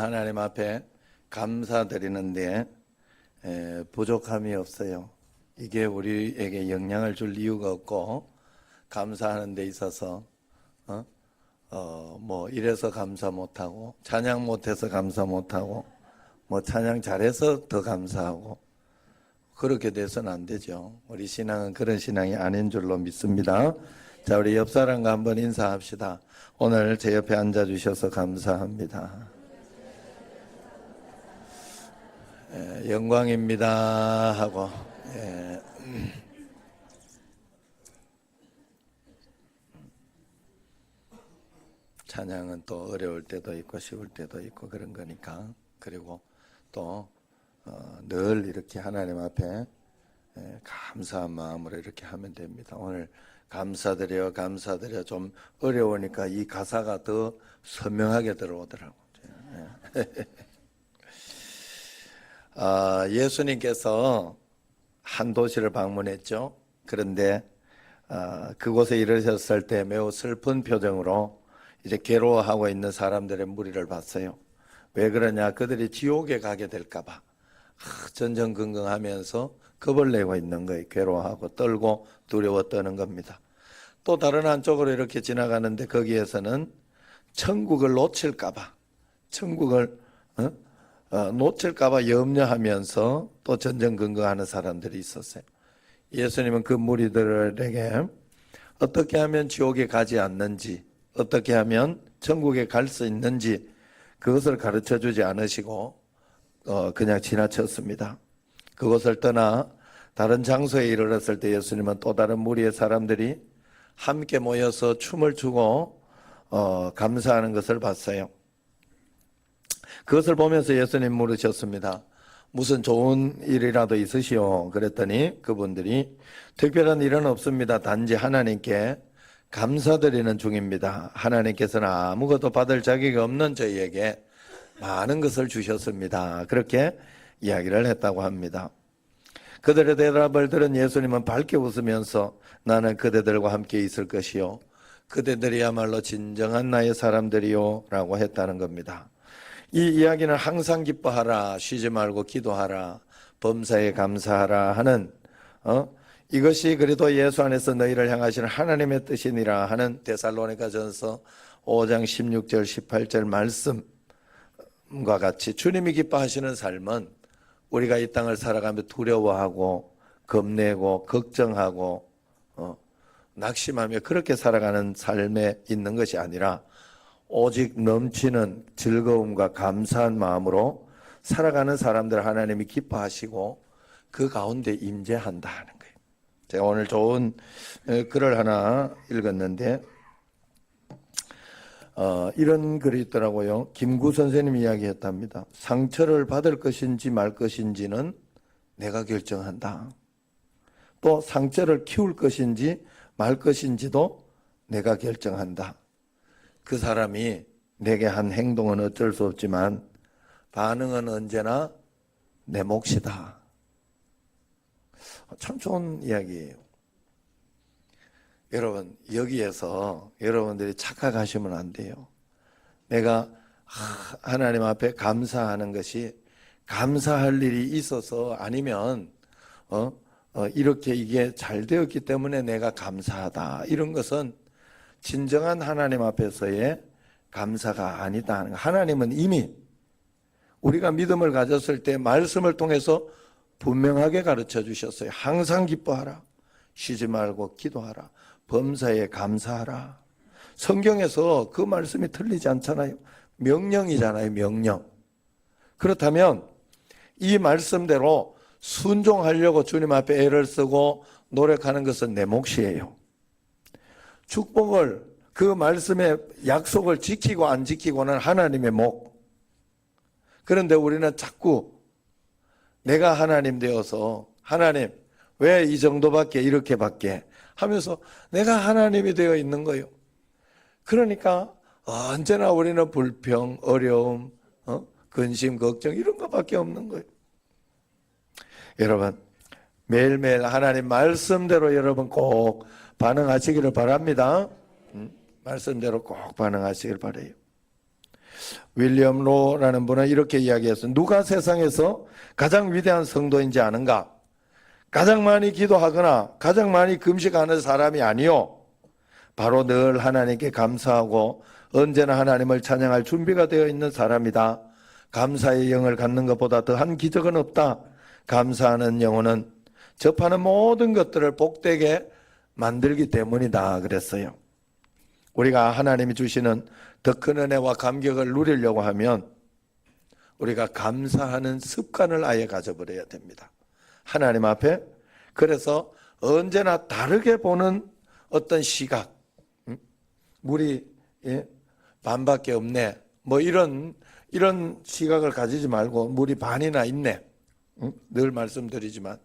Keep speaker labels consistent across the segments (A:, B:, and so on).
A: 하나님 앞에 감사드리는데 부족함이 없어요. 이게 우리에게 영향을 줄 이유가 없고, 감사하는 데 있어서 뭐 이래서 감사 못하고, 찬양 못해서 감사 못하고, 뭐 찬양 잘해서 더 감사하고, 그렇게 돼서는 안 되죠. 우리 신앙은 그런 신앙이 아닌 줄로 믿습니다. 자, 우리 옆 사람과 한번 인사합시다. 오늘 제 옆에 앉아주셔서 감사합니다. 영광입니다 하고, 찬양은 또 어려울 때도 있고 쉬울 때도 있고 그런 거니까. 그리고 또 늘 이렇게 하나님 앞에 감사한 마음으로 이렇게 하면 됩니다. 오늘 감사드려 좀 어려우니까 이 가사가 더 선명하게 들어오더라고요. 예수님께서 한 도시를 방문했죠. 그런데 그곳에 이르셨을 때 매우 슬픈 표정으로 이제 괴로워하고 있는 사람들의 무리를 봤어요. 왜 그러냐? 그들이 지옥에 가게 될까 봐 전전긍긍하면서 겁을 내고 있는 거예요. 괴로워하고 떨고 두려워 떠는 겁니다. 또 다른 한쪽으로 이렇게 지나가는데 거기에서는 천국을 놓칠까 봐, 천국을 놓칠까 봐 염려하면서 또 전전긍긍하는 사람들이 있었어요. 예수님은 그 무리들에게 어떻게 하면 지옥에 가지 않는지, 어떻게 하면 천국에 갈 수 있는지 그것을 가르쳐 주지 않으시고 그냥 지나쳤습니다. 그곳을 떠나 다른 장소에 이르렀을 때 예수님은 또 다른 무리의 사람들이 함께 모여서 춤을 추고 감사하는 것을 봤어요. 그것을 보면서 예수님 물으셨습니다. 무슨 좋은 일이라도 있으시오? 그랬더니 그분들이 특별한 일은 없습니다. 단지 하나님께 감사드리는 중입니다. 하나님께서는 아무것도 받을 자격이 없는 저희에게 많은 것을 주셨습니다. 그렇게 이야기를 했다고 합니다. 그들의 대답을 들은 예수님은 밝게 웃으면서 나는 그대들과 함께 있을 것이요 그대들이야말로 진정한 나의 사람들이요 라고 했다는 겁니다. 이 이야기는 항상 기뻐하라, 쉬지 말고 기도하라, 범사에 감사하라 하는 이것이 그리도 예수 안에서 너희를 향하시는 하나님의 뜻이니라 하는 데살로니가전서 5장 16절 18절 말씀과 같이 주님이 기뻐하시는 삶은 우리가 이 땅을 살아가며 두려워하고 겁내고 걱정하고 낙심하며 그렇게 살아가는 삶에 있는 것이 아니라 오직 넘치는 즐거움과 감사한 마음으로 살아가는 사람들 하나님이 기뻐하시고 그 가운데 임재한다 하는 거예요. 제가 오늘 좋은 글을 하나 읽었는데 이런 글이 있더라고요. 김구 선생님이 이야기했답니다. 상처를 받을 것인지 말 것인지는 내가 결정한다. 또 상처를 키울 것인지 말 것인지도 내가 결정한다. 그 사람이 내게 한 행동은 어쩔 수 없지만 반응은 언제나 내 몫이다. 참 좋은 이야기예요. 여러분, 여기에서 여러분들이 착각하시면 안 돼요. 내가 하나님 앞에 감사하는 것이 감사할 일이 있어서 아니면 이렇게 이게 잘 되었기 때문에 내가 감사하다. 이런 것은 진정한 하나님 앞에서의 감사가 아니다. 하나님은 이미 우리가 믿음을 가졌을 때 말씀을 통해서 분명하게 가르쳐 주셨어요. 항상 기뻐하라. 쉬지 말고 기도하라. 범사에 감사하라. 성경에서 그 말씀이 틀리지 않잖아요. 명령이잖아요. 명령. 그렇다면 이 말씀대로 순종하려고 주님 앞에 애를 쓰고 노력하는 것은 내 몫이에요. 축복을 그 말씀의 약속을 지키고 안 지키고는 하나님의 몫. 그런데 우리는 자꾸 내가 하나님 되어서 하나님 왜 이 정도밖에 이렇게밖에 하면서 내가 하나님이 되어 있는 거예요. 그러니까 언제나 우리는 불평, 어려움, 근심, 걱정 이런 것밖에 없는 거예요. 여러분 매일매일 하나님 말씀대로 여러분 꼭 반응하시기를 바랍니다. 말씀대로 꼭 반응하시길 바라요. 윌리엄 로라는 분은 이렇게 이야기했어요. 누가 세상에서 가장 위대한 성도인지 아는가? 가장 많이 기도하거나 가장 많이 금식하는 사람이 아니요, 바로 늘 하나님께 감사하고 언제나 하나님을 찬양할 준비가 되어 있는 사람이다. 감사의 영을 갖는 것보다 더한 기적은 없다. 감사하는 영혼은 접하는 모든 것들을 복되게 만들기 때문이다 그랬어요. 우리가 하나님이 주시는 더 큰 은혜와 감격을 누리려고 하면 우리가 감사하는 습관을 아예 가져버려야 됩니다. 하나님 앞에. 그래서 언제나 다르게 보는 어떤 시각, 물이 반밖에 없네, 뭐 이런 시각을 가지지 말고 물이 반이나 있네, 늘 말씀드리지만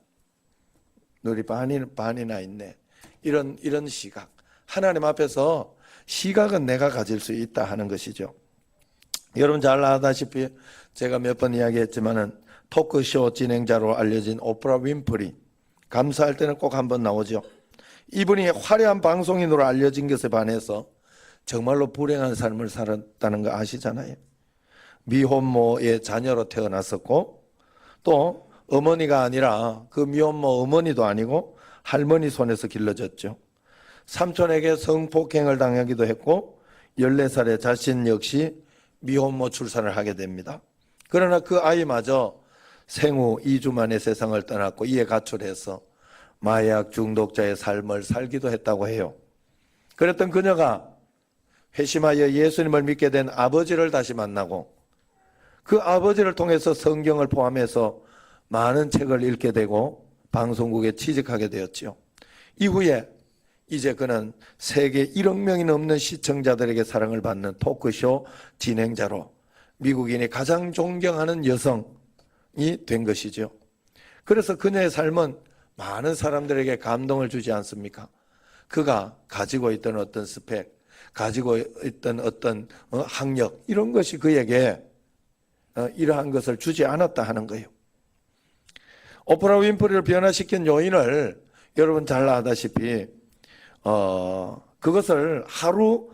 A: 물이 반이나 있네, 이런 시각. 하나님 앞에서 시각은 내가 가질 수 있다 하는 것이죠. 여러분 잘 아다시피 제가 몇 번 이야기했지만은 토크쇼 진행자로 알려진 오프라 윈프리, 감사할 때는 꼭 한번 나오죠. 이분이 화려한 방송인으로 알려진 것에 반해서 정말로 불행한 삶을 살았다는 거 아시잖아요. 미혼모의 자녀로 태어났었고, 또 어머니가 아니라 그 미혼모 어머니도 아니고 할머니 손에서 길러졌죠. 삼촌에게 성폭행을 당하기도 했고 14살에 자신 역시 미혼모 출산을 하게 됩니다. 그러나 그 아이마저 생후 2주 만에 세상을 떠났고 이에 가출해서 마약 중독자의 삶을 살기도 했다고 해요. 그랬던 그녀가 회심하여 예수님을 믿게 된 아버지를 다시 만나고 그 아버지를 통해서 성경을 포함해서 많은 책을 읽게 되고 방송국에 취직하게 되었지요. 이후에 이제 그는 세계 1억 명이 넘는 시청자들에게 사랑을 받는 토크쇼 진행자로 미국인이 가장 존경하는 여성이 된 것이죠. 그래서 그녀의 삶은 많은 사람들에게 감동을 주지 않습니까? 그가 가지고 있던 어떤 스펙, 가지고 있던 어떤 학력, 이런 것이 그에게 이러한 것을 주지 않았다 하는 거예요. 오프라 윈프리를 변화시킨 요인을 여러분 잘 아다시피 그것을 하루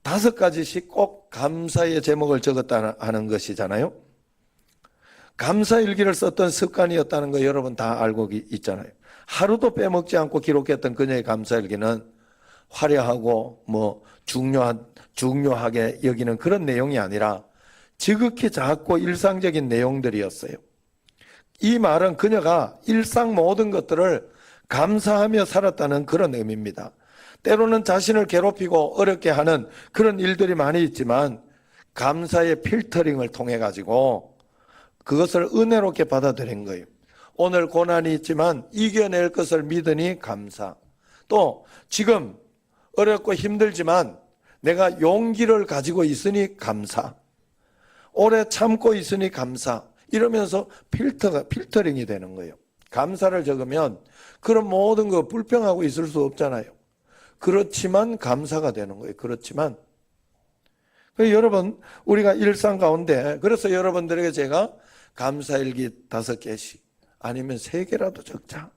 A: 5가지씩 꼭 감사의 제목을 적었다 하는 것이잖아요. 감사일기를 썼던 습관이었다는 거 여러분 다 알고 있잖아요. 하루도 빼먹지 않고 기록했던 그녀의 감사일기는 화려하고 뭐 중요하게 여기는 그런 내용이 아니라 지극히 작고 일상적인 내용들이었어요. 이 말은 그녀가 일상 모든 것들을 감사하며 살았다는 그런 의미입니다. 때로는 자신을 괴롭히고 어렵게 하는 그런 일들이 많이 있지만 감사의 필터링을 통해 가지고 그것을 은혜롭게 받아들인 거예요. 오늘 고난이 있지만 이겨낼 것을 믿으니 감사. 또 지금 어렵고 힘들지만 내가 용기를 가지고 있으니 감사. 오래 참고 있으니 감사. 이러면서 필터링이 되는 거예요. 감사를 적으면 그런 모든 거 불평하고 있을 수 없잖아요. 그렇지만 감사가 되는 거예요. 그렇지만 여러분 우리가 일상 가운데, 그래서 여러분들에게 제가 감사일기 5개씩 아니면 3개라도 적자.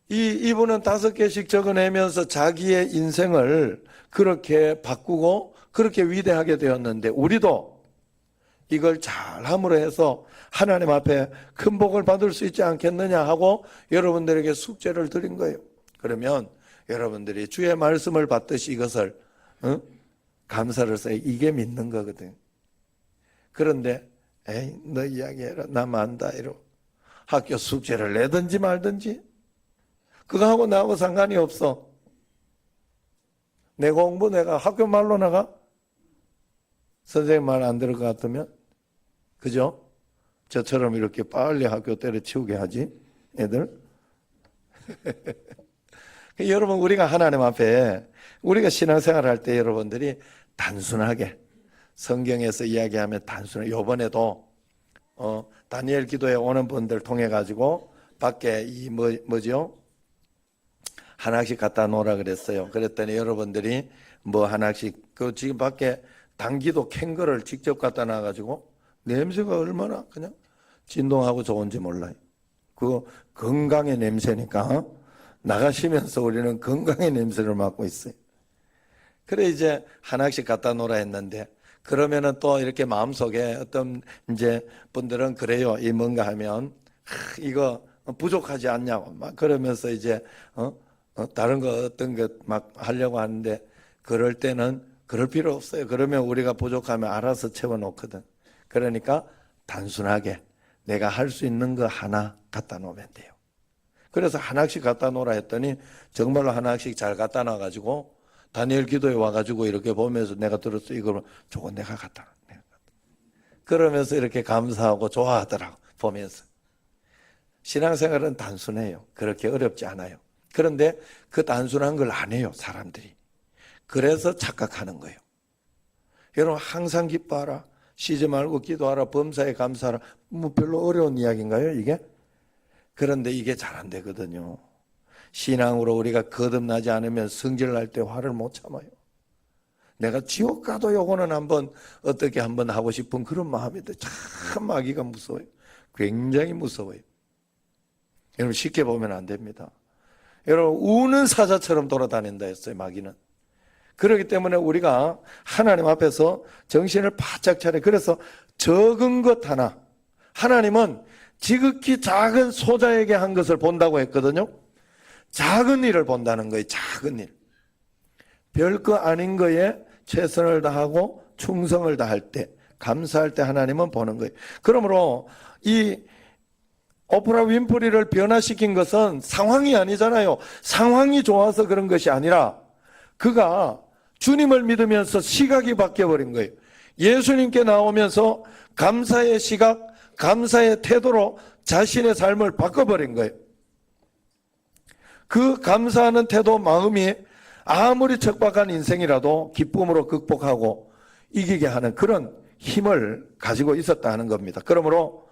A: 이분은 5개씩 적어내면서 자기의 인생을 그렇게 바꾸고 그렇게 위대하게 되었는데 우리도 이걸 잘 함으로 해서 하나님 앞에 큰 복을 받을 수 있지 않겠느냐 하고 여러분들에게 숙제를 드린 거예요. 그러면 여러분들이 주의 말씀을 받듯이 이것을 감사를 써야 이게 믿는 거거든. 그런데 에이 너 이야기해라 나 만다 이러고 학교 숙제를 내든지 말든지 그거하고 나하고 상관이 없어. 내 공부 내가 학교 말로 나가? 선생님 말 안 들을 것 같으면 그죠? 저처럼 이렇게 빨리 학교 때려치우게 하지 애들. 여러분 우리가 하나님 앞에 우리가 신앙생활 할 때 여러분들이 단순하게 성경에서 이야기하면 단순하게, 요번에도 다니엘 기도에 오는 분들 통해 가지고 밖에 뭐죠? 하나씩 갖다 놓으라 그랬어요. 그랬더니 여러분들이 뭐 하나씩 그 지금 밖에 당기도 캔 거를 직접 갖다 놔 가지고 냄새가 얼마나 그냥 진동하고 좋은지 몰라요. 그거 건강의 냄새니까 나가시면서 우리는 건강의 냄새를 맡고 있어요. 그래 이제 하나씩 갖다 놓으라 했는데 그러면은 또 이렇게 마음속에 어떤 이제 분들은 그래요. 이 뭔가 하면 이거 부족하지 않냐고 막 그러면서 이제 다른 거 어떤 것 막 하려고 하는데 그럴 때는 그럴 필요 없어요. 그러면 우리가 부족하면 알아서 채워놓거든. 그러니까 단순하게 내가 할 수 있는 거 하나 갖다 놓으면 돼요. 그래서 하나씩 갖다 놓으라 했더니 정말로 하나씩 잘 갖다 놔가지고 다니엘 기도에 와가지고 이렇게 보면서 내가 들었어. 이걸 저거 내가 갖다 놔. 그러면서 이렇게 감사하고 좋아하더라고 보면서. 신앙생활은 단순해요. 그렇게 어렵지 않아요. 그런데 그 단순한 걸 안 해요, 사람들이. 그래서 착각하는 거예요. 여러분 항상 기뻐하라, 쉬지 말고 기도하라, 범사에 감사하라. 뭐 별로 어려운 이야기인가요, 이게? 그런데 이게 잘 안 되거든요. 신앙으로 우리가 거듭나지 않으면 성질날 때 화를 못 참아요. 내가 지옥 가도 요거는 어떻게 한번 하고 싶은 그런 마음인데 참 마귀가 무서워요. 굉장히 무서워요. 여러분 쉽게 보면 안 됩니다. 여러분 우는 사자처럼 돌아다닌다 했어요, 마귀는. 그렇기 때문에 우리가 하나님 앞에서 정신을 바짝 차려. 그래서 적은 것 하나, 하나님은 지극히 작은 소자에게 한 것을 본다고 했거든요. 작은 일을 본다는 거예요. 작은 일. 별거 아닌 거에 최선을 다하고 충성을 다할 때, 감사할 때 하나님은 보는 거예요. 그러므로 이 오프라 윈프리를 변화시킨 것은 상황이 아니잖아요. 상황이 좋아서 그런 것이 아니라 그가 주님을 믿으면서 시각이 바뀌어버린 거예요. 예수님께 나오면서 감사의 시각, 감사의 태도로 자신의 삶을 바꿔버린 거예요. 그 감사하는 태도, 마음이 아무리 척박한 인생이라도 기쁨으로 극복하고 이기게 하는 그런 힘을 가지고 있었다 하는 겁니다. 그러므로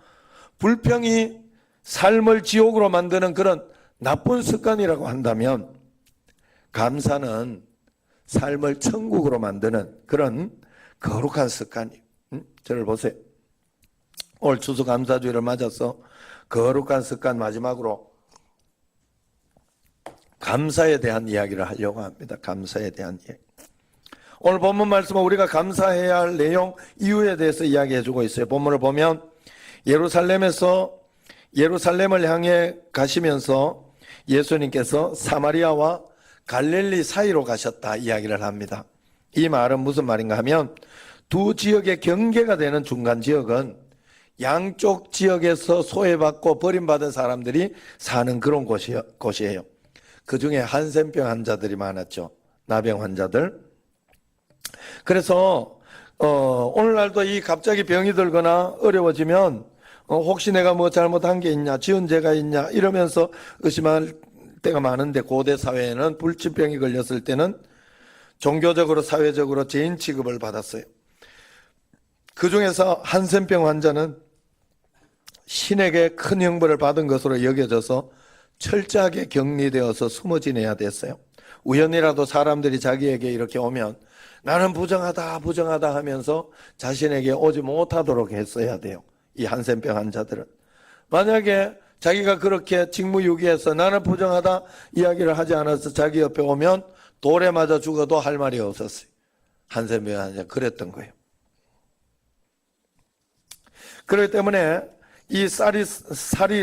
A: 불평이 삶을 지옥으로 만드는 그런 나쁜 습관이라고 한다면 감사는 삶을 천국으로 만드는 그런 거룩한 습관이에요. 저를 보세요. 올 추수감사주의를 맞아서 거룩한 습관 마지막으로 감사에 대한 이야기를 하려고 합니다. 감사에 대한 이야기. 오늘 본문 말씀은 우리가 감사해야 할 내용, 이유에 대해서 이야기해 주고 있어요. 본문을 보면 예루살렘을 향해 가시면서 예수님께서 사마리아와 갈릴리 사이로 가셨다 이야기를 합니다. 이 말은 무슨 말인가 하면 두 지역의 경계가 되는 중간 지역은 양쪽 지역에서 소외받고 버림받은 사람들이 사는 그런 곳이에요. 그 중에 한센병 환자들이 많았죠. 나병 환자들. 그래서 오늘날도 이 갑자기 병이 들거나 어려워지면 혹시 내가 뭐 잘못한 게 있냐, 지은 죄가 있냐 이러면서 의심할 때가 많은데 고대 사회에는 불치병이 걸렸을 때는 종교적으로 사회적으로 죄인 취급을 받았어요. 그 중에서 한센병 환자는 신에게 큰 형벌을 받은 것으로 여겨져서 철저하게 격리되어서 숨어 지내야 됐어요. 우연이라도 사람들이 자기에게 이렇게 오면 나는 부정하다 하면서 자신에게 오지 못하도록 했어야 돼요. 이 한센병 환자들은. 만약에 자기가 그렇게 직무유기해서 나는 부정하다 이야기를 하지 않아서 자기 옆에 오면 돌에 맞아 죽어도 할 말이 없었어요. 한센병 환자 그랬던 거예요. 그렇기 때문에 이 살이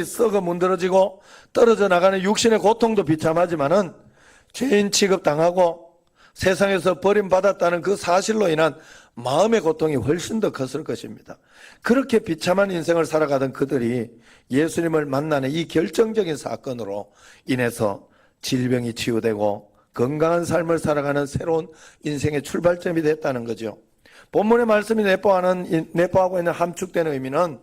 A: 썩어 문드러지고 떨어져 나가는 육신의 고통도 비참하지만은 죄인 취급당하고 세상에서 버림받았다는 그 사실로 인한 마음의 고통이 훨씬 더 컸을 것입니다. 그렇게 비참한 인생을 살아가던 그들이 예수님을 만나는 이 결정적인 사건으로 인해서 질병이 치유되고 건강한 삶을 살아가는 새로운 인생의 출발점이 됐다는 거죠. 본문의 말씀이 내포하고 있는 함축된 의미는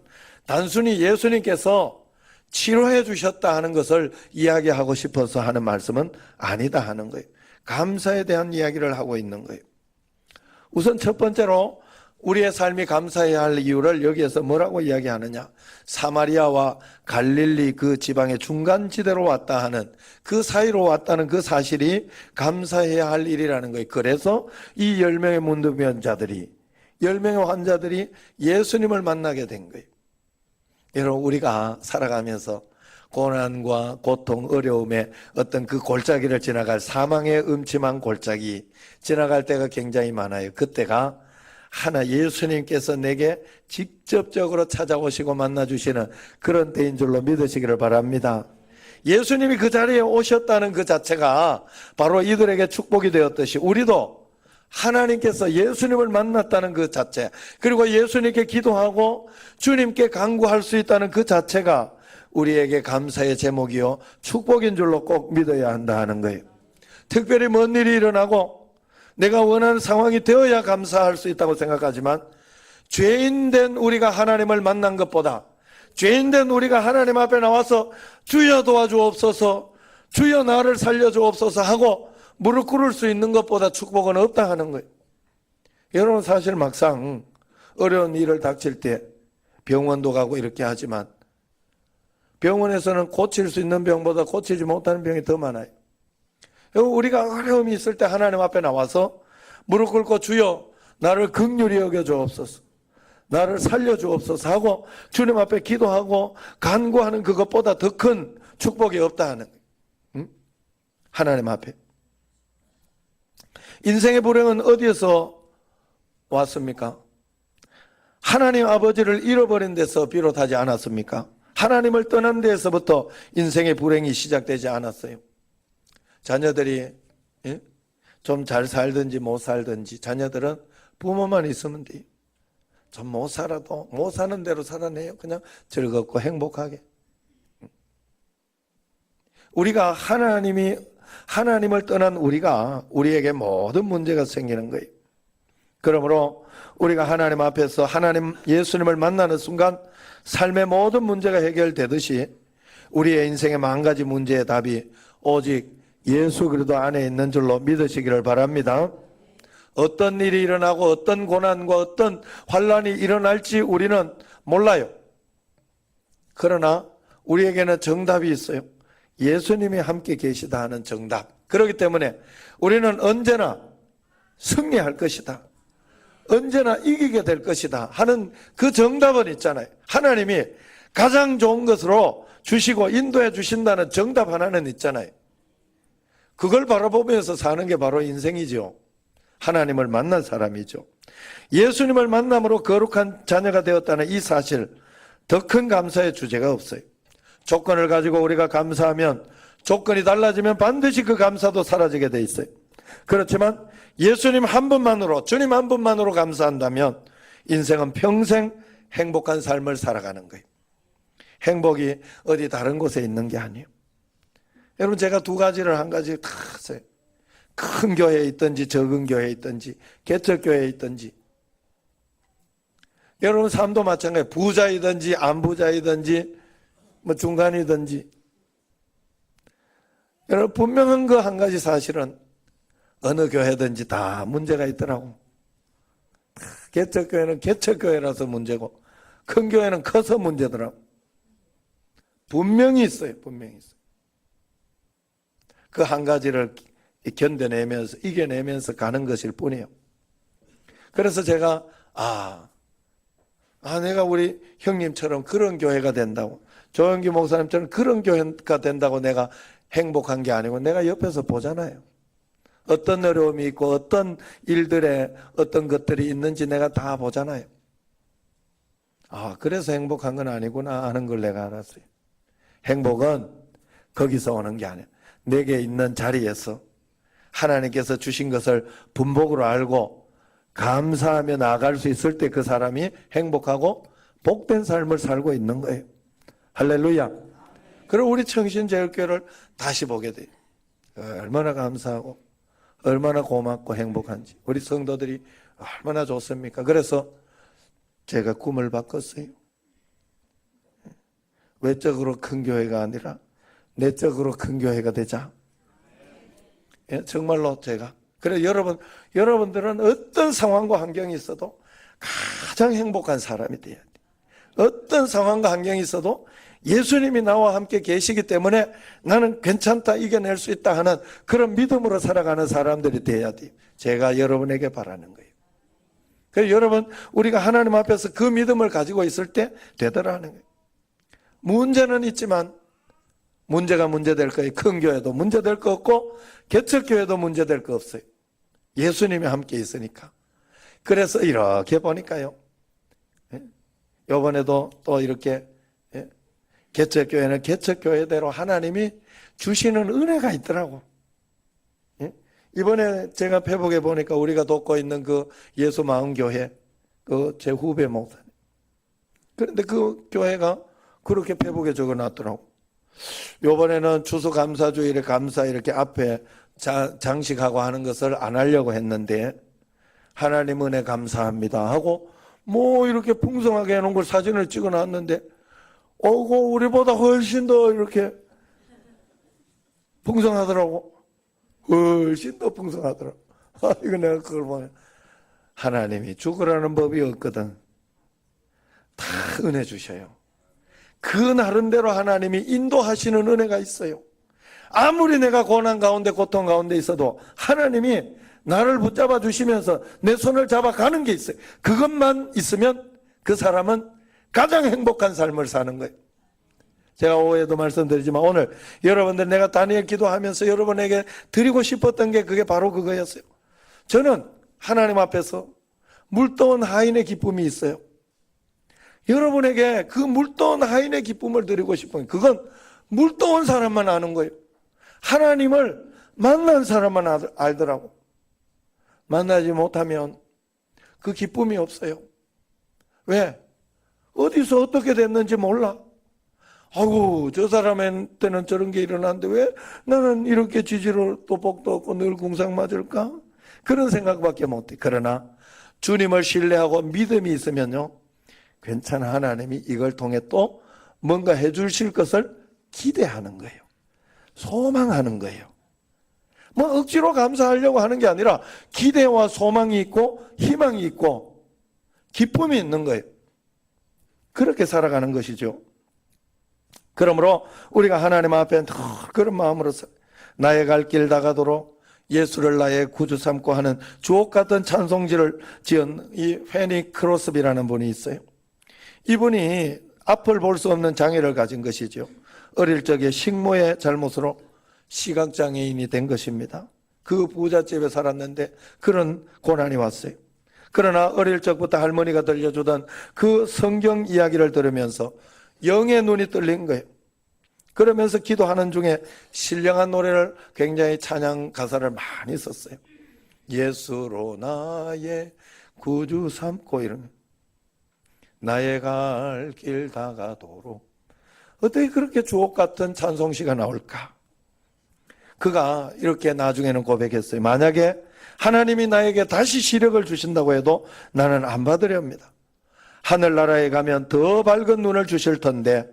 A: 단순히 예수님께서 치료해 주셨다 하는 것을 이야기하고 싶어서 하는 말씀은 아니다 하는 거예요. 감사에 대한 이야기를 하고 있는 거예요. 우선 첫 번째로 우리의 삶이 감사해야 할 이유를 여기에서 뭐라고 이야기하느냐, 사마리아와 갈릴리 그 지방의 중간지대로 왔다 하는 그 사이로 왔다는 그 사실이 감사해야 할 일이라는 거예요. 그래서 이 10명의 문둥병자들이 10명의 환자들이 예수님을 만나게 된 거예요. 여러분 우리가 살아가면서 고난과 고통, 어려움의 어떤 그 골짜기를 지나갈 사망의 음침한 골짜기 지나갈 때가 굉장히 많아요. 그때가 하나 예수님께서 내게 직접적으로 찾아오시고 만나주시는 그런 때인 줄로 믿으시기를 바랍니다. 예수님이 그 자리에 오셨다는 그 자체가 바로 이들에게 축복이 되었듯이 우리도 하나님께서 예수님을 만났다는 그 자체, 그리고 예수님께 기도하고 주님께 간구할 수 있다는 그 자체가 우리에게 감사의 제목이요 축복인 줄로 꼭 믿어야 한다 하는 거예요. 특별히 뭔 일이 일어나고 내가 원하는 상황이 되어야 감사할 수 있다고 생각하지만, 죄인된 우리가 하나님을 만난 것보다 죄인된 우리가 하나님 앞에 나와서 주여 도와주옵소서, 주여 나를 살려주옵소서 하고 무릎 꿇을 수 있는 것보다 축복은 없다 하는 거예요. 여러분, 사실 막상 어려운 일을 닥칠 때 병원도 가고 이렇게 하지만 병원에서는 고칠 수 있는 병보다 고치지 못하는 병이 더 많아요. 우리가 어려움이 있을 때 하나님 앞에 나와서 무릎 꿇고 주여 나를 긍휼히 여겨 주옵소서, 나를 살려 주옵소서 하고 주님 앞에 기도하고 간구하는 그것보다 더 큰 축복이 없다 하는 거예요. 응? 하나님 앞에. 인생의 불행은 어디에서 왔습니까? 하나님 아버지를 잃어버린 데서 비롯하지 않았습니까? 하나님을 떠난 데에서부터 인생의 불행이 시작되지 않았어요. 자녀들이 좀 잘 살든지 못 살든지 자녀들은 부모만 있으면 돼요. 좀 못 살아도 못 사는 대로 살아내요. 그냥 즐겁고 행복하게. 우리가 하나님을 떠난 우리에게 모든 문제가 생기는 거예요. 그러므로 우리가 하나님 앞에서 예수님을 만나는 순간 삶의 모든 문제가 해결되듯이 우리의 인생의 만 가지 문제의 답이 오직 예수 그리스도 안에 있는 줄로 믿으시기를 바랍니다. 어떤 일이 일어나고 어떤 고난과 어떤 환란이 일어날지 우리는 몰라요. 그러나 우리에게는 정답이 있어요. 예수님이 함께 계시다 하는 정답. 그렇기 때문에 우리는 언제나 승리할 것이다, 언제나 이기게 될 것이다 하는 그 정답은 있잖아요. 하나님이 가장 좋은 것으로 주시고 인도해 주신다는 정답 하나는 있잖아요. 그걸 바라보면서 사는 게 바로 인생이죠. 하나님을 만난 사람이죠. 예수님을 만남으로 거룩한 자녀가 되었다는 이 사실, 더 큰 감사의 주제가 없어요. 조건을 가지고 우리가 감사하면 조건이 달라지면 반드시 그 감사도 사라지게 돼 있어요. 그렇지만 예수님 한 분만으로, 주님 한 분만으로 감사한다면 인생은 평생 행복한 삶을 살아가는 거예요. 행복이 어디 다른 곳에 있는 게 아니에요. 여러분, 제가 두 가지를 한 가지 다 했어요. 큰 교회에 있든지 적은 교회에 있든지 개척교회에 있든지. 여러분 삶도 마찬가지예요. 부자이든지 안 부자이든지 뭐 중간이든지. 여러분 분명한 거 한 가지 사실은 어느 교회든지 다 문제가 있더라고. 개척교회는 개척교회라서 문제고 큰 교회는 커서 문제더라고. 분명히 있어요. 분명히 있어요. 그 한 가지를 견뎌내면서 이겨내면서 가는 것일 뿐이에요. 그래서 제가 내가 우리 형님처럼 그런 교회가 된다고, 조영기 목사님처럼 그런 교회가 된다고 내가 행복한 게 아니고 내가 옆에서 보잖아요. 어떤 어려움이 있고 어떤 일들에 어떤 것들이 있는지 내가 다 보잖아요. 그래서 행복한 건 아니구나 하는 걸 내가 알았어요. 행복은 거기서 오는 게 아니에요. 내게 있는 자리에서 하나님께서 주신 것을 분복으로 알고 감사하며 나아갈 수 있을 때 그 사람이 행복하고 복된 삶을 살고 있는 거예요. 할렐루야. 그럼 우리 청신제일교회를 다시 보게 돼요. 얼마나 감사하고 얼마나 고맙고 행복한지. 우리 성도들이 얼마나 좋습니까? 그래서 제가 꿈을 바꿨어요. 외적으로 큰 교회가 아니라 내적으로 큰 교회가 되자. 정말로 제가. 그래서 여러분들은 어떤 상황과 환경이 있어도 가장 행복한 사람이 돼야 돼. 어떤 상황과 환경이 있어도 예수님이 나와 함께 계시기 때문에 나는 괜찮다, 이겨낼 수 있다 하는 그런 믿음으로 살아가는 사람들이 돼야 돼요. 제가 여러분에게 바라는 거예요. 그래서 여러분, 우리가 하나님 앞에서 그 믿음을 가지고 있을 때 되더라는 거예요. 문제는 있지만 문제가 문제될 거예요. 큰 교회도 문제될 거 없고 개척교회도 문제될 거 없어요. 예수님이 함께 있으니까. 그래서 이렇게 보니까요, 이번에도 또 이렇게 개척교회는 개척교회대로 하나님이 주시는 은혜가 있더라고. 이번에 제가 페북에 보니까 우리가 돕고 있는 그 예수마음교회 그 제 후배 목사님, 그런데 그 교회가 그렇게 페북에 적어놨더라고. 이번에는 추수감사주일에 감사 이렇게 앞에 장식하고 하는 것을 안 하려고 했는데 하나님 은혜 감사합니다 하고 뭐 이렇게 풍성하게 해놓은 걸 사진을 찍어놨는데 어고 우리보다 훨씬 더 이렇게 풍성하더라고. 훨씬 더 풍성하더라고. 이거 내가 그걸 보면 하나님이 죽으라는 법이 없거든. 다 은혜 주셔요. 그 나름대로 하나님이 인도하시는 은혜가 있어요. 아무리 내가 고난 가운데 고통 가운데 있어도 하나님이 나를 붙잡아 주시면서 내 손을 잡아가는 게 있어요. 그것만 있으면 그 사람은 가장 행복한 삶을 사는 거예요. 제가 오후에도 말씀드리지만 오늘 여러분들 내가 다니엘 기도하면서 여러분에게 드리고 싶었던 게 그게 바로 그거였어요. 저는 하나님 앞에서 물떠온 하인의 기쁨이 있어요. 여러분에게 그 물떠온 하인의 기쁨을 드리고 싶은 그건 물떠온 사람만 아는 거예요. 하나님을 만난 사람만 알더라고. 만나지 못하면 그 기쁨이 없어요. 왜? 어디서 어떻게 됐는지 몰라. 아이고 저 사람한테는 저런 게 일어났는데 왜 나는 이렇게 지지로 또 복도 없고 늘 궁상 맞을까? 그런 생각밖에 못해. 그러나 주님을 신뢰하고 믿음이 있으면요 괜찮아. 하나님이 이걸 통해 또 뭔가 해 주실 것을 기대하는 거예요. 소망하는 거예요. 뭐 억지로 감사하려고 하는 게 아니라 기대와 소망이 있고 희망이 있고 기쁨이 있는 거예요. 그렇게 살아가는 것이죠. 그러므로 우리가 하나님 앞에 더 그런 마음으로 나의 갈 길 다가도록 예수를 나의 구주 삼고 하는 주옥 같은 찬송지를 지은 이 페니 크로스비라는 분이 있어요. 이분이 앞을 볼 수 없는 장애를 가진 것이죠. 어릴 적에 식모의 잘못으로 시각장애인이 된 것입니다. 그 부잣집에 살았는데 그런 고난이 왔어요. 그러나 어릴 적부터 할머니가 들려주던 그 성경 이야기를 들으면서 영의 눈이 뚫린 거예요. 그러면서 기도하는 중에 신령한 노래를 굉장히 찬양 가사를 많이 썼어요. 예수로 나의 구주 삼고 이러면 나의 갈 길 다가도록 어떻게 그렇게 주옥 같은 찬송시가 나올까? 그가 이렇게 나중에는 고백했어요. 만약에 하나님이 나에게 다시 시력을 주신다고 해도 나는 안 받으려 합니다. 하늘나라에 가면 더 밝은 눈을 주실 텐데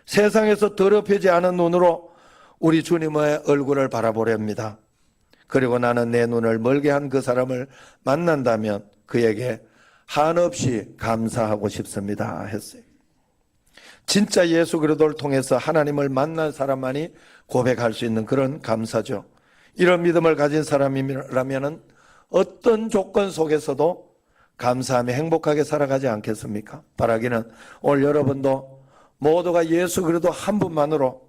A: 세상에서 더럽히지 않은 눈으로 우리 주님의 얼굴을 바라보려 합니다. 그리고 나는 내 눈을 멀게 한 그 사람을 만난다면 그에게 한없이 감사하고 싶습니다 했어요. 진짜 예수 그리스도를 통해서 하나님을 만난 사람만이 고백할 수 있는 그런 감사죠. 이런 믿음을 가진 사람이라면 어떤 조건 속에서도 감사하며 행복하게 살아가지 않겠습니까? 바라기는 오늘 여러분도 모두가 예수 그리스도 한 분만으로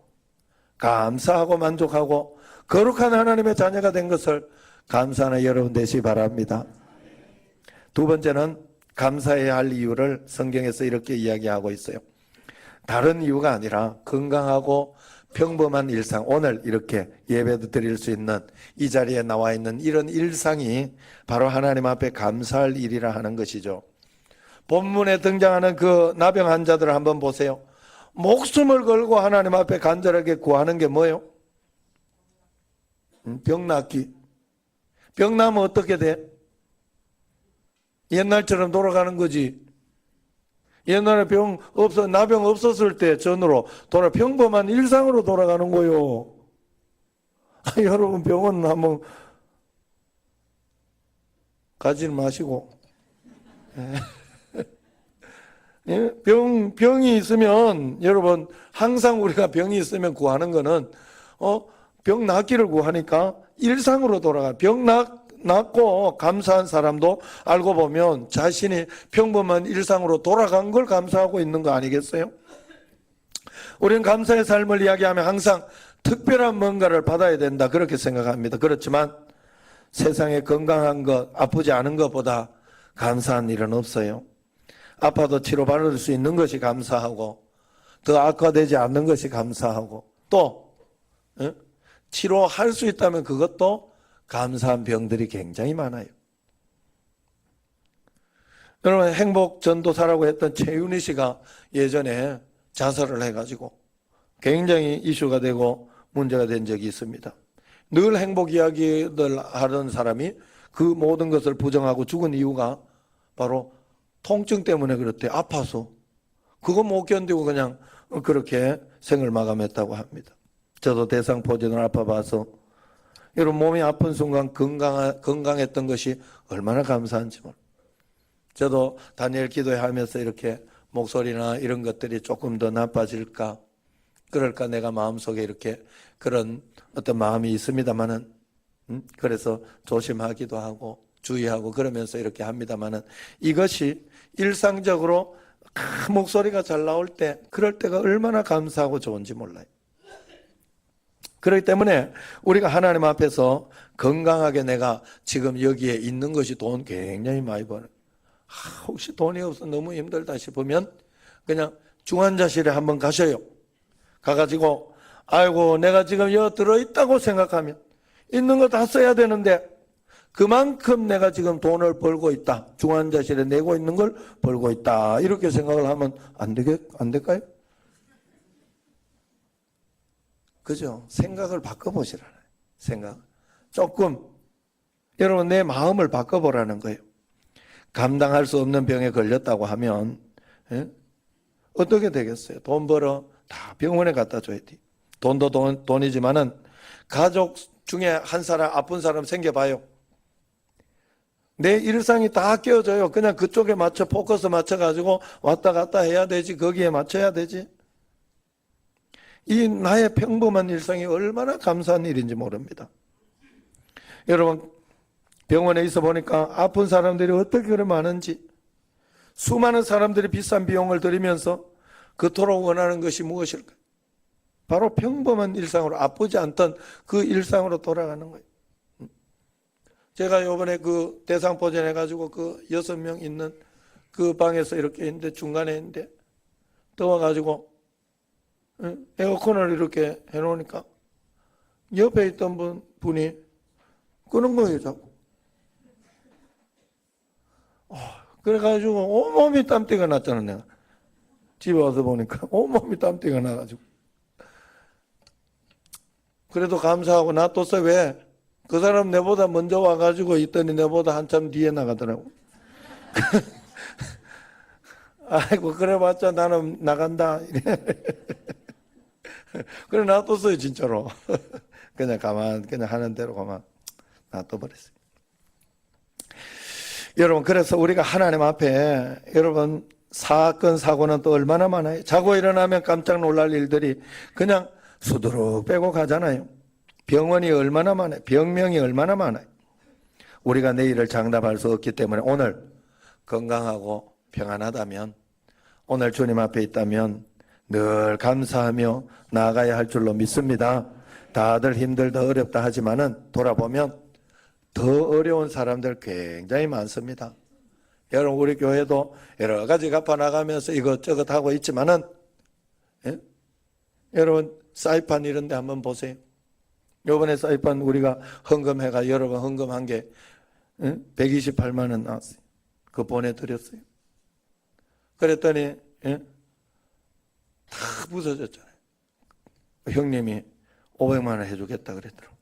A: 감사하고 만족하고 거룩한 하나님의 자녀가 된 것을 감사하는 여러분 되시기 바랍니다. 두 번째는 감사해야 할 이유를 성경에서 이렇게 이야기하고 있어요. 다른 이유가 아니라 건강하고 평범한 일상, 오늘 이렇게 예배도 드릴 수 있는 이 자리에 나와 있는 이런 일상이 바로 하나님 앞에 감사할 일이라 하는 것이죠. 본문에 등장하는 그 나병 환자들을 한번 보세요. 목숨을 걸고 하나님 앞에 간절하게 구하는 게 뭐예요? 병 낫기. 병 나면 어떻게 돼? 옛날처럼 돌아가는 거지. 옛날에 나병 없었을 때 전으로 평범한 일상으로 돌아가는 거요. 여러분 병원 한번 가지 마시고. 병이 있으면 여러분 항상 우리가 병이 있으면 구하는 거는 병 낫기를 구하니까 일상으로 돌아가. 병 낫고 감사한 사람도 알고 보면 자신이 평범한 일상으로 돌아간 걸 감사하고 있는 거 아니겠어요? 우리는 감사의 삶을 이야기하면 항상 특별한 뭔가를 받아야 된다 그렇게 생각합니다. 그렇지만 세상에 건강한 것, 아프지 않은 것보다 감사한 일은 없어요. 아파도 치료받을 수 있는 것이 감사하고 더 악화되지 않는 것이 감사하고 또 치료할 수 있다면 그것도 감사한 병들이 굉장히 많아요. 여러분 행복 전도사라고 했던 최윤희 씨가 예전에 자살을 해가지고 굉장히 이슈가 되고 문제가 된 적이 있습니다. 늘 행복 이야기들 하던 사람이 그 모든 것을 부정하고 죽은 이유가 바로 통증 때문에 그렇대. 아파서. 그거 못 견디고 그냥 그렇게 생을 마감했다고 합니다. 저도 대상포진을 아파봐서 여러분 몸이 아픈 순간 건강했던 것이 얼마나 감사한지 몰라요. 저도 다니엘 기도회 하면서 이렇게 목소리나 이런 것들이 조금 더 나빠질까 그럴까 내가 마음속에 이렇게 그런 어떤 마음이 있습니다만은 그래서 조심하기도 하고 주의하고 그러면서 이렇게 합니다만은 이것이 일상적으로 목소리가 잘 나올 때 그럴 때가 얼마나 감사하고 좋은지 몰라요. 그렇기 때문에 우리가 하나님 앞에서 건강하게 내가 지금 여기에 있는 것이 돈 굉장히 많이 버는 혹시 돈이 없어 너무 힘들다 싶으면 그냥 중환자실에 한번 가셔요. 가가지고 아이고 내가 지금 여기 들어있다고 생각하면 있는 거 다 써야 되는데 그만큼 내가 지금 돈을 벌고 있다. 중환자실에 내고 있는 걸 벌고 있다. 이렇게 생각을 하면 안 될까요? 그죠? 생각을 바꿔보시라는 생각. 조금 여러분 내 마음을 바꿔보라는 거예요. 감당할 수 없는 병에 걸렸다고 하면 어떻게 되겠어요? 돈 벌어 다 병원에 갖다 줘야 돼. 돈도 돈이지만은 가족 중에 한 사람 아픈 사람 생겨봐요. 내 일상이 다 깨어져요. 그냥 그쪽에 맞춰 포커스 맞춰가지고 왔다 갔다 해야 되지. 거기에 맞춰야 되지. 이 나의 평범한 일상이 얼마나 감사한 일인지 모릅니다. 여러분 병원에 있어 보니까 아픈 사람들이 어떻게 그렇게 많은지 수많은 사람들이 비싼 비용을 들이면서 그토록 원하는 것이 무엇일까? 바로 평범한 일상으로 아프지 않던 그 일상으로 돌아가는 거예요. 제가 이번에 그 대상포진 해가지고 그 6명 있는 그 방에서 이렇게 있는데 중간에 있는데 더워가지고 에어컨을 이렇게 해놓으니까 옆에 있던 분이 끄는 거예요 자꾸. 그래가지고 온몸이 땀띠가 났잖아 내가. 집에 와서 보니까 온몸이 땀띠가 나가지고. 그래도 감사하고 놔뒀어. 왜? 그 사람 내보다 먼저 와가지고 있더니 내보다 한참 뒤에 나가더라고. 아이고 그래봤자 나는 나간다. 그래 놔뒀어요 진짜로. 그냥 그냥 하는 대로 가만 놔둬버렸어요. 여러분 그래서 우리가 하나님 앞에 여러분 사건 사고는 또 얼마나 많아요. 자고 일어나면 깜짝 놀랄 일들이 그냥 수두룩 빼고 가잖아요. 병원이 얼마나 많아요. 병명이 얼마나 많아요. 우리가 내일을 장담할 수 없기 때문에 오늘 건강하고 평안하다면 오늘 주님 앞에 있다면 늘 감사하며 나아가야 할 줄로 믿습니다. 다들 힘들다 어렵다 하지만은 돌아보면 더 어려운 사람들 굉장히 많습니다. 여러분 우리 교회도 여러 가지 갚아나가면서 이것저것 하고 있지만은 여러분 사이판 이런 데 한번 보세요. 요번에 사이판 우리가 헌금해가 여러 번 헌금한 게 128만 원 나왔어요. 그거 보내드렸어요. 그랬더니 다 부서졌잖아요. 형님이 500만 원 해주겠다 그랬더라고.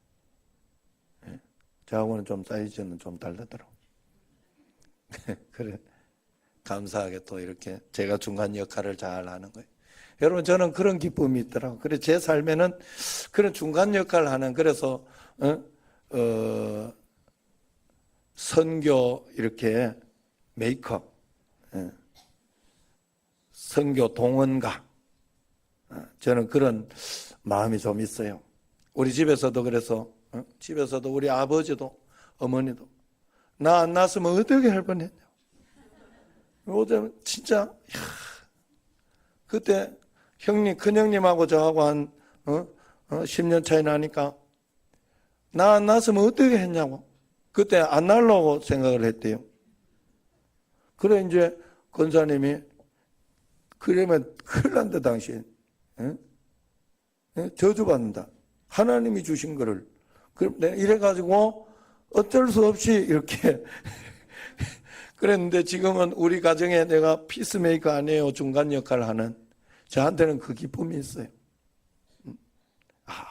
A: 저하고는 좀 사이즈는 좀 다르더라고. 그래 감사하게 또 이렇게 제가 중간 역할을 잘 하는 거예요. 여러분 저는 그런 기쁨이 있더라고요. 그래서 제 삶에는 그런 중간 역할을 하는 그래서 선교 이렇게 메이커 선교 동원가 저는 그런 마음이 좀 있어요. 우리 집에서도 그래서 집에서도 우리 아버지도 어머니도 나 안 낳았으면 어떻게 할 뻔했냐. 요즘 진짜 그때 형님 큰형님하고 저하고 한 10년 차이 나니까 나 안 낳았으면 어떻게 했냐고. 그때 안 낳으려고 생각을 했대요. 그래 이제 권사님이 그러면 큰일 난다 당신. 응? 저주받는다. 하나님이 주신 거를. 그럼 내가 이래가지고 어쩔 수 없이 이렇게 그랬는데 지금은 우리 가정에 내가 피스메이커 아니에요. 중간 역할을 하는. 저한테는 그 기쁨이 있어요.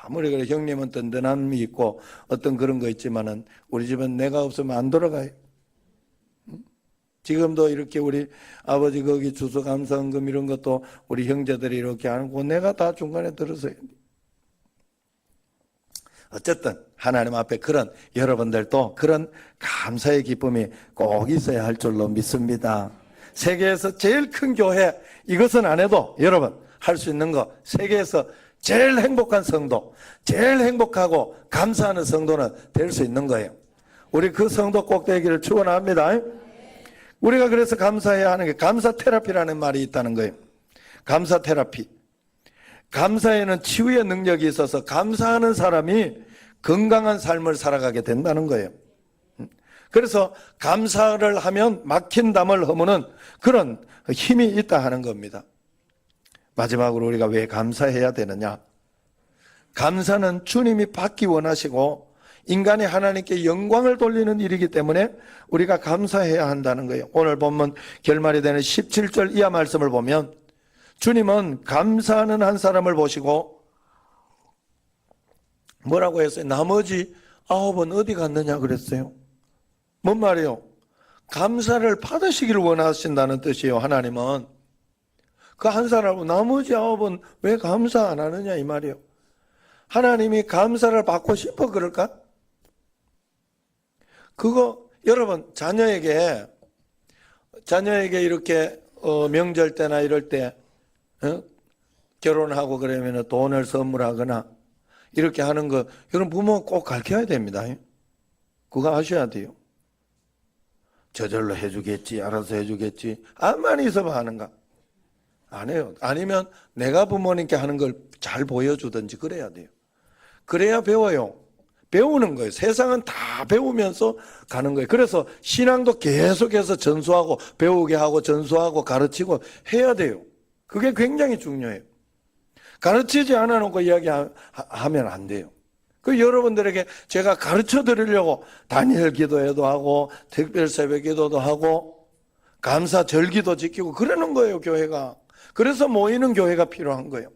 A: 아무리 그래 형님은 든든함이 있고 어떤 그런 거 있지만은 우리 집은 내가 없으면 안 돌아가요. 지금도 이렇게 우리 아버지 거기 주소감사헌금 이런 것도 우리 형제들이 이렇게 하고 내가 다 중간에 들어서요. 어쨌든 하나님 앞에 그런 여러분들도 그런 감사의 기쁨이 꼭 있어야 할 줄로 믿습니다. 세계에서 제일 큰 교회 이것은 안 해도 여러분 할 수 있는 거 세계에서 제일 행복한 성도, 제일 행복하고 감사하는 성도는 될 수 있는 거예요. 우리 그 성도 꼭 되기를 축원합니다. 우리가 그래서 감사해야 하는 게 감사 테라피라는 말이 있다는 거예요. 감사 테라피. 감사에는 치유의 능력이 있어서 감사하는 사람이 건강한 삶을 살아가게 된다는 거예요. 그래서 감사를 하면 막힌 담을 허무는 그런 힘이 있다 하는 겁니다. 마지막으로 우리가 왜 감사해야 되느냐? 감사는 주님이 받기 원하시고 인간이 하나님께 영광을 돌리는 일이기 때문에 우리가 감사해야 한다는 거예요. 오늘 본문 결말이 되는 17절 이하 말씀을 보면 주님은 감사하는 한 사람을 보시고 뭐라고 했어요? 나머지 9은 어디 갔느냐 그랬어요. 뭔 말이에요? 감사를 받으시기를 원하신다는 뜻이에요. 하나님은 그 한 사람은 나머지 9은 왜 감사 안 하느냐 이 말이에요. 하나님이 감사를 받고 싶어 그럴까? 그거 여러분 자녀에게 이렇게 명절 때나 이럴 때 결혼하고 그러면 돈을 선물하거나 이렇게 하는 거 여러분 부모 꼭 가르쳐야 됩니다. 그거 아셔야 돼요. 저절로 해주겠지, 알아서 해주겠지. 암만 있어봐 하는가? 안 해요. 아니면 내가 부모님께 하는 걸 잘 보여주든지 그래야 돼요. 그래야 배워요. 배우는 거예요. 세상은 다 배우면서 가는 거예요. 그래서 신앙도 계속해서 전수하고 배우게 하고 전수하고 가르치고 해야 돼요. 그게 굉장히 중요해요. 가르치지 않아 놓고 이야기하면 안 돼요. 그 여러분들에게 제가 가르쳐 드리려고 다니엘 기도회도 하고 특별 새벽 기도도 하고 감사 절기도 지키고 그러는 거예요, 교회가. 그래서 모이는 교회가 필요한 거예요.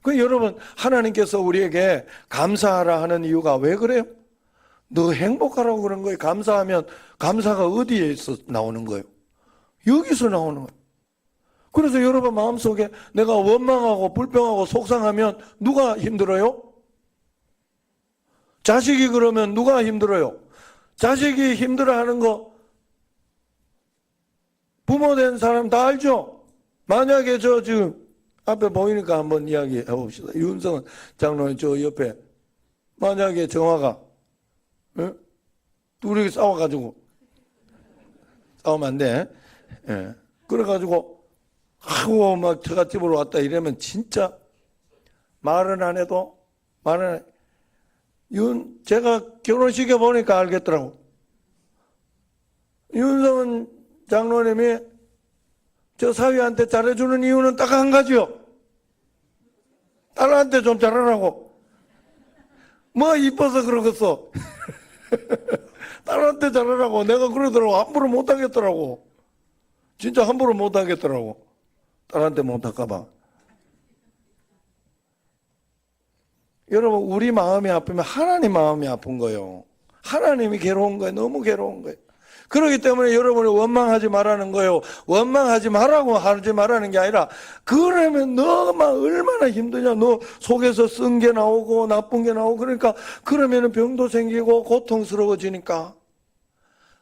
A: 그 여러분 하나님께서 우리에게 감사하라 하는 이유가 왜 그래요? 너 행복하라고 그런 거예요. 감사하면 감사가 어디에서 나오는 거예요? 여기서 나오는 거예요. 그래서 여러분 마음속에 내가 원망하고 불평하고 속상하면 누가 힘들어요? 자식이 그러면 누가 힘들어요? 자식이 힘들어하는 거 부모 된 사람 다 알죠? 만약에 저 지금 앞에 보이니까 한번 이야기해 봅시다. 윤성은 장로님 저 옆에 만약에 정화가 둘이 싸워가지고 싸우면 안 돼. 예. 그래가지고 하고 막 처갓집으로 왔다 이러면 진짜 말은 안 해도 제가 결혼식에 보니까 알겠더라고. 윤성은 장로님이 저 사위한테 잘해주는 이유는 딱 한 가지요. 딸한테 좀 잘하라고. 뭐 이뻐서 그러겠어. 딸한테 잘하라고. 내가 그러더라고. 함부로 못하겠더라고. 진짜 함부로 못하겠더라고. 딸한테 못할까봐. 여러분 우리 마음이 아프면 하나님 마음이 아픈 거예요. 하나님이 괴로운 거예요. 너무 괴로운 거예요. 그렇기 때문에 여러분이 원망하지 말라는 거예요. 원망하지 말라고 하지 말라는 게 아니라 그러면 너가 얼마나 힘드냐. 너 속에서 쓴 게 나오고 나쁜 게 나오고 그러니까 그러면 병도 생기고 고통스러워지니까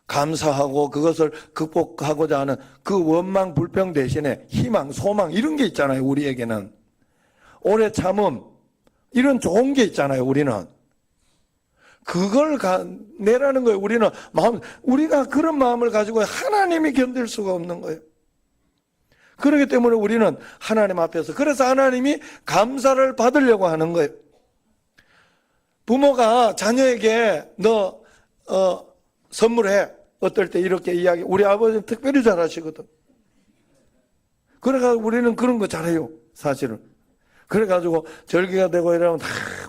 A: 감사하고 그것을 극복하고자 하는 그 원망 불평 대신에 희망 소망 이런 게 있잖아요. 우리에게는 오래 참음 이런 좋은 게 있잖아요. 우리는 그걸 내라는 거예요. 우리가 그런 마음을 가지고 하나님이 견딜 수가 없는 거예요. 그렇기 때문에 우리는 하나님 앞에서 그래서 하나님이 감사를 받으려고 하는 거예요. 부모가 자녀에게 너 선물해. 어떨 때 이렇게 이야기, 우리 아버지는 특별히 잘하시거든. 그래가지고 우리는 그런 거 잘해요, 사실은. 그래가지고 절기가 되고 이러면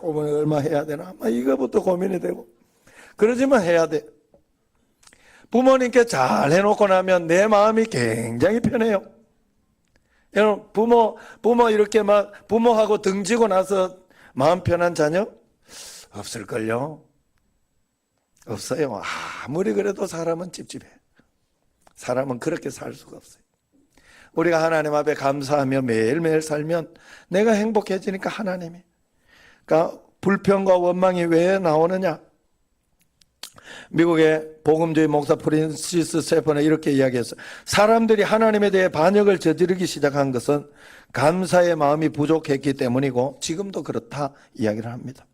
A: 어머니 얼마 해야 되나? 막 이거부터 고민이 되고. 그러지만 해야 돼. 부모님께 잘 해놓고 나면 내 마음이 굉장히 편해요. 여러분, 부모 이렇게 막 부모하고 등지고 나서 마음 편한 자녀? 없을걸요? 없어요. 아무리 그래도 사람은 찝찝해. 사람은 그렇게 살 수가 없어요. 우리가 하나님 앞에 감사하며 매일매일 살면 내가 행복해지니까 하나님이. 그러니까 불평과 원망이 왜 나오느냐? 미국의 복음주의 목사 프랜시스 세퍼는 이렇게 이야기했어요. 사람들이 하나님에 대해 반역을 저지르기 시작한 것은 감사의 마음이 부족했기 때문이고 지금도 그렇다 이야기를 합니다.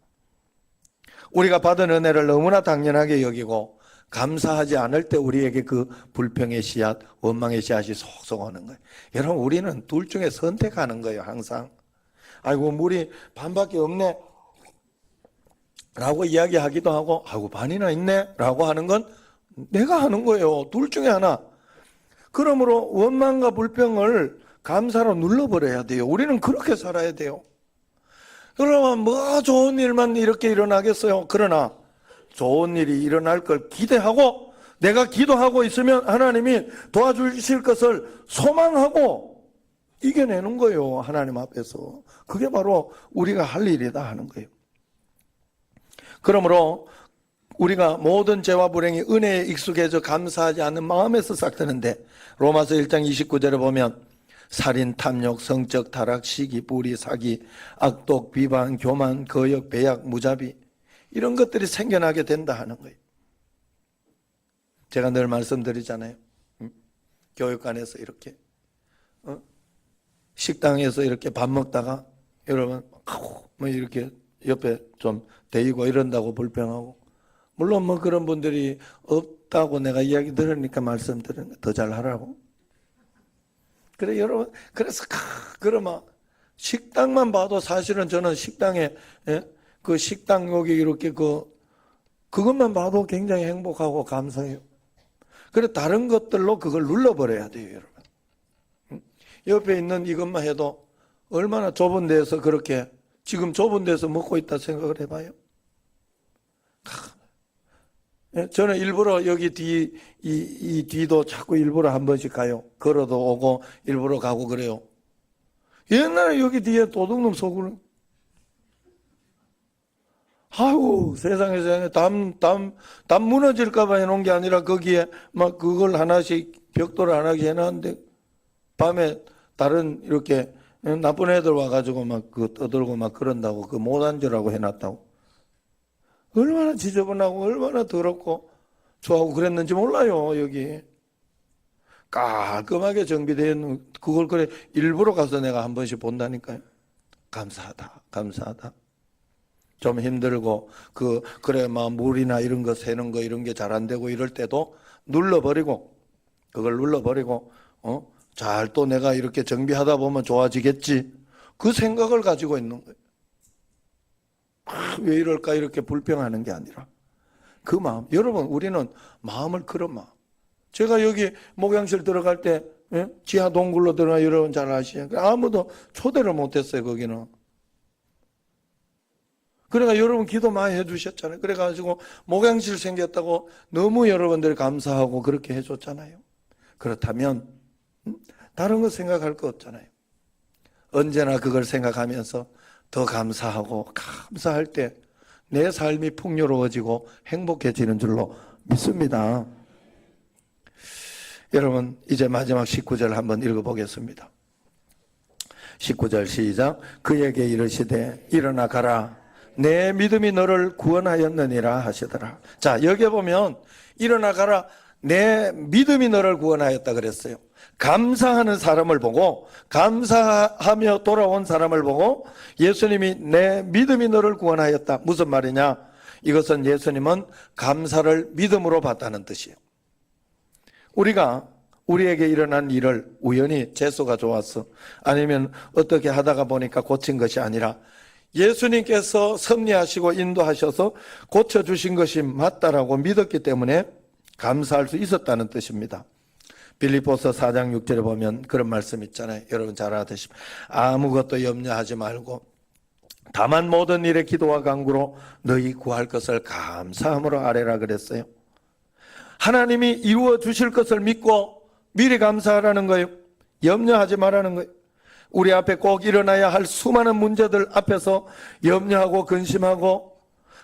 A: 우리가 받은 은혜를 너무나 당연하게 여기고 감사하지 않을 때 우리에게 그 불평의 씨앗, 원망의 씨앗이 속속 오는 거예요. 여러분, 우리는 둘 중에 선택하는 거예요, 항상. 아이고, 물이 반밖에 없네 라고 이야기하기도 하고, 아이고, 반이나 있네 라고 하는 건 내가 하는 거예요. 둘 중에 하나. 그러므로 원망과 불평을 감사로 눌러버려야 돼요. 우리는 그렇게 살아야 돼요. 그러면 뭐 좋은 일만 이렇게 일어나겠어요. 그러나 좋은 일이 일어날 걸 기대하고 내가 기도하고 있으면 하나님이 도와주실 것을 소망하고 이겨내는 거예요. 하나님 앞에서. 그게 바로 우리가 할 일이다 하는 거예요. 그러므로 우리가 모든 죄와 불행이 은혜에 익숙해져 감사하지 않는 마음에서 싹트는데 로마서 1장 29절에 보면 살인, 탐욕, 성적 타락, 시기, 불의, 사기, 악독, 비방, 교만, 거역, 배약, 무자비 이런 것들이 생겨나게 된다 하는 거예요. 제가 늘 말씀드리잖아요. 교육관에서 이렇게 식당에서 이렇게 밥 먹다가 여러분 뭐 이렇게 옆에 좀 대이고 이런다고 불평하고 물론 뭐 그런 분들이 없다고 내가 이야기 들으니까 말씀드리는 거 더 잘하라고. 그래 여러분 그래서 그러면 식당만 봐도 사실은 저는 식당에 그 식당 여기 이렇게 그것만 봐도 굉장히 행복하고 감사해요. 그래 다른 것들로 그걸 눌러버려야 돼요, 여러분. 옆에 있는 이것만 해도 얼마나 좁은 데서 그렇게 지금 좁은 데서 먹고 있다 생각을 해봐요. 저는 일부러 여기 이 뒤도 자꾸 일부러 한 번씩 가요. 걸어도 오고 일부러 가고 그래요. 옛날에 여기 뒤에 도둑놈 속을 아이고 세상에 담 무너질까봐 해놓은 게 아니라 거기에 막 그걸 하나씩 벽돌을 하나씩 해놨는데 밤에 다른 이렇게 나쁜 애들 와가지고 막 그 떠들고 막 그런다고 그 못 앉으라고 해놨다고. 얼마나 지저분하고 얼마나 더럽고 좋아하고 그랬는지 몰라요. 여기 깔끔하게 정비되어 있는 그걸 그래 일부러 가서 내가 한 번씩 본다니까요. 감사하다. 좀 힘들고 그래 막 물이나 이런 거 새는 거 이런 게 잘 안 되고 이럴 때도 그걸 눌러버리고 잘 또 내가 이렇게 정비하다 보면 좋아지겠지 그 생각을 가지고 있는 거예요. 왜 이럴까 이렇게 불평하는 게 아니라 그 마음. 여러분 우리는 마음을 그런 마음. 제가 여기 목양실 들어갈 때 지하 동굴로 들어가 여러분 잘 아시죠? 아무도 초대를 못했어요 거기는. 그러니까 여러분 기도 많이 해주셨잖아요. 그래가지고 목양실 생겼다고 너무 여러분들이 감사하고 그렇게 해줬잖아요. 그렇다면 다른 거 생각할 거 없잖아요. 언제나 그걸 생각하면서 더 감사할 때 내 삶이 풍요로워지고 행복해지는 줄로 믿습니다. 여러분 이제 마지막 19절 한번 읽어보겠습니다. 19절 시작. 그에게 이르시되 일어나 가라 내 믿음이 너를 구원하였느니라 하시더라. 자 여기 보면 일어나 가라 내 믿음이 너를 구원하였다 그랬어요. 감사하는 사람을 보고 감사하며 돌아온 사람을 보고 예수님이 내 믿음이 너를 구원하였다. 무슨 말이냐? 이것은 예수님은 감사를 믿음으로 봤다는 뜻이에요. 우리에게 일어난 일을 우연히 재수가 좋았어 아니면 어떻게 하다가 보니까 고친 것이 아니라 예수님께서 섭리하시고 인도하셔서 고쳐주신 것이 맞다라고 믿었기 때문에 감사할 수 있었다는 뜻입니다. 빌립보서 4장 6절에 보면 그런 말씀 있잖아요. 여러분 잘 알아두시면 아무것도 염려하지 말고 다만 모든 일에 기도와 간구로 너희 구할 것을 감사함으로 아뢰라 그랬어요. 하나님이 이루어 주실 것을 믿고 미리 감사하라는 거예요. 염려하지 말라는 거예요. 우리 앞에 꼭 일어나야 할 수많은 문제들 앞에서 염려하고 근심하고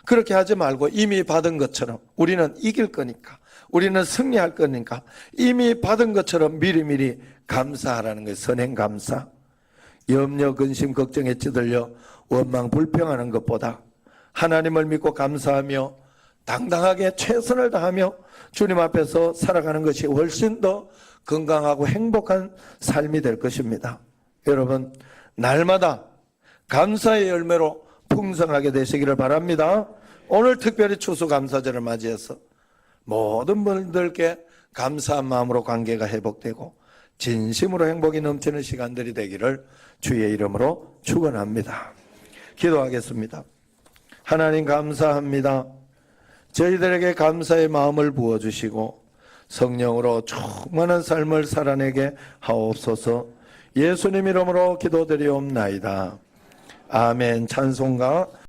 A: 그렇게 하지 말고 이미 받은 것처럼 우리는 이길 거니까 우리는 승리할 거니까 이미 받은 것처럼 미리미리 감사하라는 거예요. 선행 감사. 염려, 근심, 걱정에 찌들려 원망, 불평하는 것보다 하나님을 믿고 감사하며 당당하게 최선을 다하며 주님 앞에서 살아가는 것이 훨씬 더 건강하고 행복한 삶이 될 것입니다. 여러분, 날마다 감사의 열매로 풍성하게 되시기를 바랍니다. 오늘 특별히 추수감사절을 맞이해서 모든 분들께 감사한 마음으로 관계가 회복되고 진심으로 행복이 넘치는 시간들이 되기를 주의 이름으로 축원합니다. 기도하겠습니다. 하나님 감사합니다. 저희들에게 감사의 마음을 부어주시고 성령으로 충만한 삶을 살아내게 하옵소서. 예수님 이름으로 기도드리옵나이다. 아멘. 찬송가